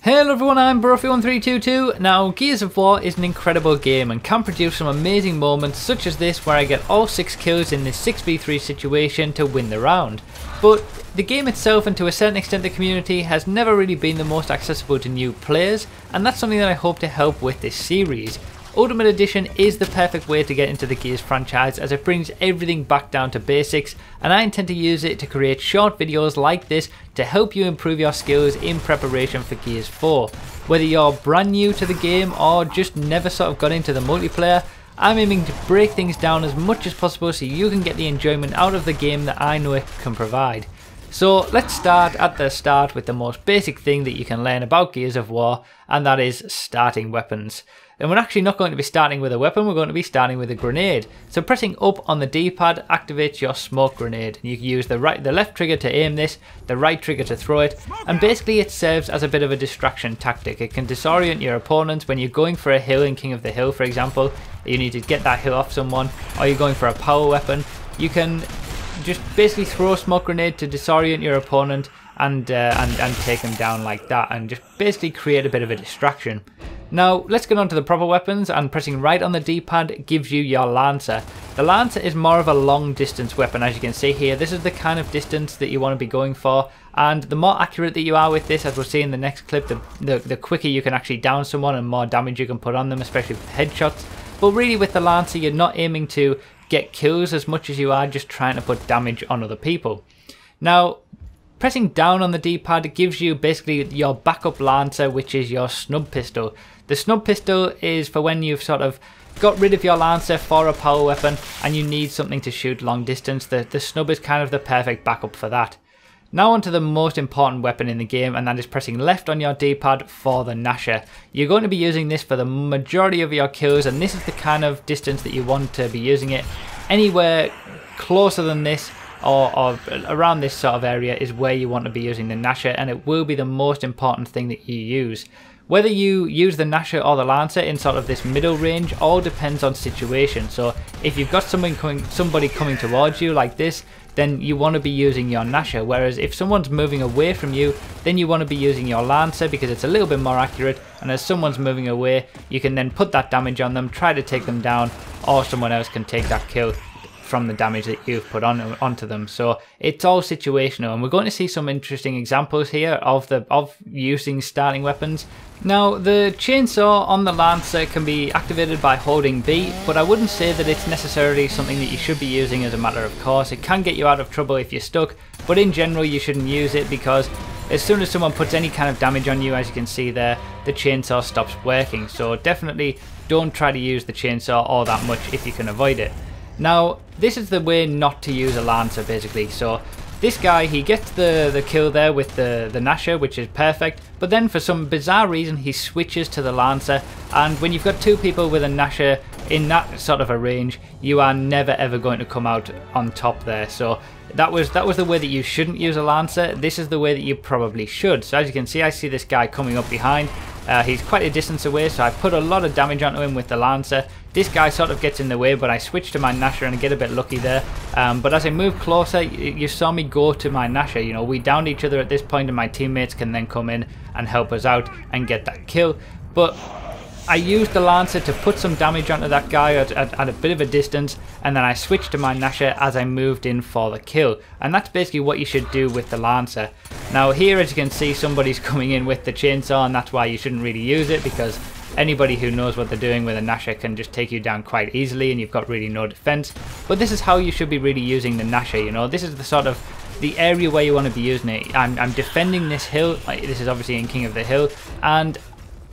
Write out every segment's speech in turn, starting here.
Hello everyone, I'm Brofi1322. Now, Gears of War is an incredible game and can produce some amazing moments such as this where I get all 6 kills in this 6v3 situation to win the round. But the game itself, and to a certain extent the community, has never really been the most accessible to new players, and that's something that I hope to help with this series. Ultimate Edition is the perfect way to get into the Gears franchise as it brings everything back down to basics, and I intend to use it to create short videos like this to help you improve your skills in preparation for Gears 4. Whether you're brand new to the game or just never sort of got into the multiplayer, I'm aiming to break things down as much as possible so you can get the enjoyment out of the game that I know it can provide. So let's start at the start with the most basic thing that you can learn about Gears of War, and that is starting weapons. And we're actually not going to be starting with a weapon, we're going to be starting with a grenade. So pressing up on the D-pad activates your smoke grenade. You can use the left trigger to aim this, the right trigger to throw it, and basically it serves as a bit of a distraction tactic. It can disorient your opponents when you're going for a hill in King of the Hill, for example. You need to get that hill off someone, or you're going for a power weapon. You can just basically throw a smoke grenade to disorient your opponent and take them down like that, and just basically create a bit of a distraction. Now let's get on to the proper weapons, and pressing right on the D-pad gives you your Lancer. The Lancer is more of a long distance weapon, as you can see here. This is the kind of distance that you want to be going for, and the more accurate that you are with this, as we'll see in the next clip, the quicker you can actually down someone and more damage you can put on them, especially with headshots. But really with the Lancer you're not aiming to get kills as much as you are just trying to put damage on other people. Now, pressing down on the D-pad gives you basically your backup Lancer, which is your snub pistol. The snub pistol is for when you've sort of got rid of your Lancer for a power weapon and you need something to shoot long distance. The snub is kind of the perfect backup for that. Now onto the most important weapon in the game, and that is pressing left on your D-pad for the Gnasher. You're going to be using this for the majority of your kills, and this is the kind of distance that you want to be using it. Anywhere closer than this or around this sort of area is where you want to be using the Gnasher, and it will be the most important thing that you use. Whether you use the Gnasher or the Lancer in sort of this middle range all depends on situation. So if you've got somebody coming towards you like this, then you want to be using your Gnasher, whereas if someone's moving away from you, then you want to be using your Lancer because it's a little bit more accurate, and as someone's moving away you can then put that damage on them, try to take them down, or someone else can take that kill from the damage that you've put onto them. So it's all situational, and we're going to see some interesting examples here of using starting weapons. Now the chainsaw on the Lancer can be activated by holding B, but I wouldn't say that it's necessarily something that you should be using as a matter of course. It can get you out of trouble if you're stuck, but in general you shouldn't use it because as soon as someone puts any kind of damage on you, as you can see there, the chainsaw stops working. So definitely don't try to use the chainsaw all that much if you can avoid it. Now, this is the way not to use a Lancer basically. So this guy, he gets the kill there with the Gnasher, which is perfect, but then for some bizarre reason he switches to the Lancer, and when you've got two people with a Gnasher in that sort of a range, you are never ever going to come out on top there. So that was the way that you shouldn't use a Lancer. This is the way that you probably should. So as you can see, I see this guy coming up behind. He's quite a distance away, so I put a lot of damage onto him with the Lancer. This guy sort of gets in the way, but I switch to my Gnasher and I get a bit lucky there. But as I move closer, you saw me go to my Gnasher. You know, we downed each other at this point, and my teammates can then come in and help us out and get that kill. But I used the Lancer to put some damage onto that guy at a bit of a distance, and then I switched to my Gnasher as I moved in for the kill. And that's basically what you should do with the Lancer. Now here, as you can see, somebody's coming in with the chainsaw, and that's why you shouldn't really use it, because anybody who knows what they're doing with a Gnasher can just take you down quite easily and you've got really no defense. But this is how you should be really using the Gnasher, you know. This is the sort of the area where you want to be using it. I'm defending this hill. This is obviously in King of the Hill, and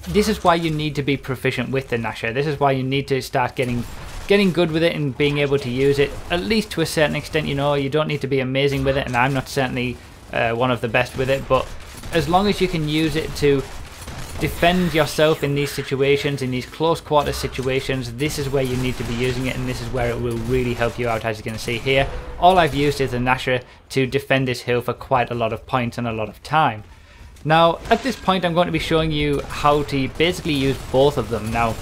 this is why you need to be proficient with the Gnasher. This is why you need to start getting good with it and being able to use it, at least to a certain extent. You know, you don't need to be amazing with it, and I'm not certainly one of the best with it, but as long as you can use it to defend yourself in these situations, in these close quarter situations, this is where you need to be using it, and this is where it will really help you out. As you can see here, all I've used is the Gnasher to defend this hill for quite a lot of points and a lot of time. Now at this point I'm going to be showing you how to basically use both of them. Now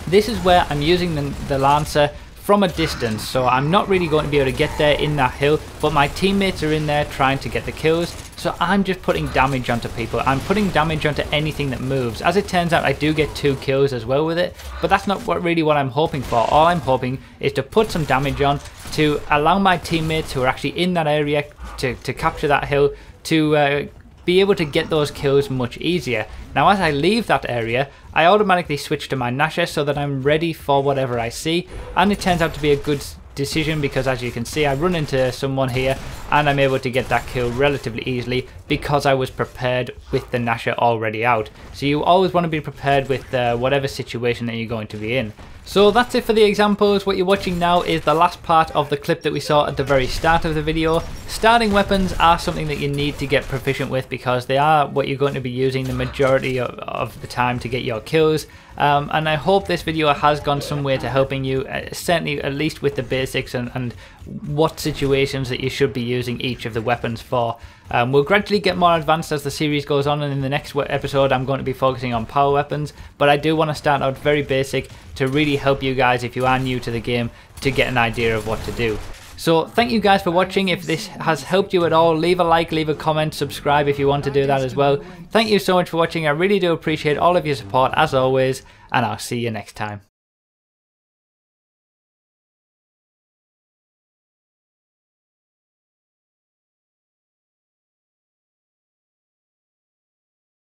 this is where I'm using the Lancer from a distance, so I'm not really going to be able to get there in that hill, but my teammates are in there trying to get the kills, so I'm just putting damage onto people. I'm putting damage onto anything that moves. As it turns out, I do get 2 kills as well with it, but that's not really what I'm hoping for. All I'm hoping is to put some damage on to allow my teammates who are actually in that area to capture that hill, to be able to get those kills much easier. Now as I leave that area, I automatically switch to my Nasher so that I'm ready for whatever I see, and it turns out to be a good decision because, as you can see, I run into someone here and I'm able to get that kill relatively easily because I was prepared with the Nasher already out. So you always want to be prepared with whatever situation that you're going to be in. So that's it for the examples. What you're watching now is the last part of the clip that we saw at the very start of the video. Starting weapons are something that you need to get proficient with because they are what you're going to be using the majority of the time to get your kills. And I hope this video has gone some way to helping you, certainly at least with the basics and what situations that you should be using each of the weapons for. We'll gradually get more advanced as the series goes on, and in the next episode I'm going to be focusing on power weapons, but I do want to start out very basic to really help you guys, if you are new to the game, to get an idea of what to do. So thank you guys for watching. If this has helped you at all, leave a like, leave a comment, subscribe if you want to do that as well. Thank you so much for watching. I really do appreciate all of your support as always, and I'll see you next time.